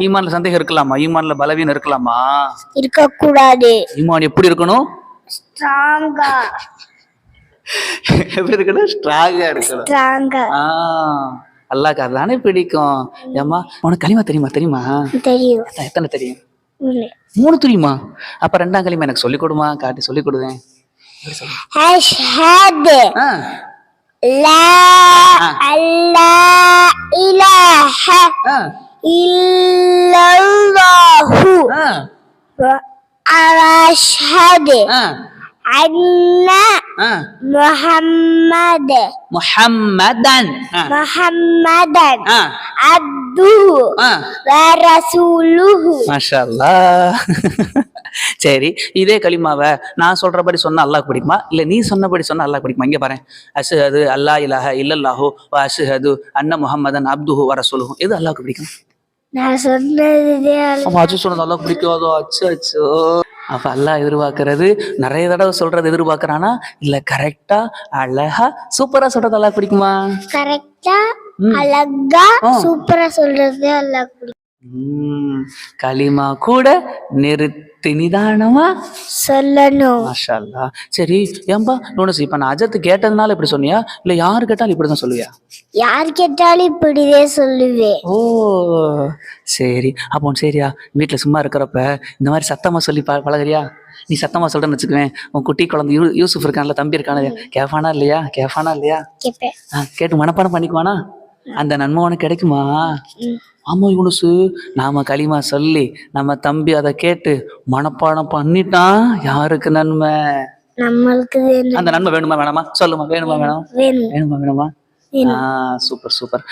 ஈமான்ல சந்தேகம் இருக்கலாமா? ஈமான்ல பலவீனம் இருக்கலாமா? இருக்கக்கூடாது. ஈமான் எப்படி இருக்கணும்? ஸ்ட்ராங்கா. எப்படி இருக்கணும்? ஸ்ட்ராங்கா இருக்கணும். ஸ்ட்ராங்கா. அல்லாஹ்க்கு அதானே பிடிக்கும். ஏம்மா உனக்கு களிமா தெரியுமா? தெரியுமா? தெரியும். எத்தனை தெரியும்? 3. தெரியுமா? அப்ப 2ஆம் களிமா எனக்கு சொல்லிக் கொடுமா, காட்டி சொல்லிக் கொடுவேன். அஷ்ஹது ஆ, லா அல்லா இலாஹ ஆ, இல்லல்லாஹு ஆ, வ அஷ்ஹது ஆ, அன்ன ஆ. முஹம்மத முஹம்மதன். ஆ, முஹம்மதன் ஆ, அப்துஹு ஆ. வ ரசூலுஹு. மாஷா அல்லாஹ். சரி, இதே களிமாவை நான் சொல்றபடி சொன்னா அல்லாஹ்க்கு பிடிக்குமா, இல்ல நீ சொன்னபடி சொன்னா அல்லாஹ்க்கு பிடிக்குமா? இங்க பாரு, அஷ்ஹது அல்லா இலாஹ இல்லல்லாஹு வ அஷ்ஹது அன்ன முஹம்மதன் அப்துஹு வ ரசூலுஹு. எது அல்லாஹ்க்கு பிடிக்கும்? நான் சொன்னதே ஆமா, அச்சு சொன்னது அல்லாஹ்க்கு பிடிக்காதோ? அச்சு அச்சோ. அப்ப அல்லாஹ் எதிர்பார்க்கறது நிறைய தடவை சொல்றது எதிர்பார்க்கறானா, இல்ல கரெக்டா அழகா சூப்பரா சொல்றது அல்லாஹ்க்கு பிடிக்குமா? கரெக்டா அழகா சூப்பரா சொல்றது அல்லாஹ் பிடிக்கும். களிமா கூட நிறுத்தி நிதானமா சொல்லணும். மாஷா அல்லாஹ். சரி ஏன்பா நோனஸ், இப்ப நான் அஜத்து கேட்டதுனால இப்படி சொன்னியா, இல்ல யாரு கேட்டாலும் இப்படிதான் சொல்லுவியா? யார் கேட்டாலும் இப்படியே சொல்லுவேன். ஓ சரி, அப்போ சரியா, வீட்டுல சும்மா இருக்கிறப்ப இந்த மாதிரி சத்தமா சொல்லி பழகுறியா? நீ சத்தமா சொல்றேன்னு வச்சுக்குவேன், உன் குட்டி குழந்தை யூசுப் இருக்கான்ல, தம்பி இருக்கான, கேட்பானா இல்லையா? கேட்பேன். கேட்டு மனப்பாடம் பண்ணிக்குவானா? அந்த நன்மை உனக்கு கிடைக்குமா? ஆமா யூனுசு, நாம களிமா சொல்லி நம்ம தம்பி அதை கேட்டு மனப்பாடம் பண்ணிட்டான், யாருக்கு நன்மை? நம்மளுக்கு அந்த நன்மை வேணுமா வேணாமா? சொல்லுமா, வேணுமா வேணாமா? வேணும். வேணுமா வேணாமா? வேணும். Super super.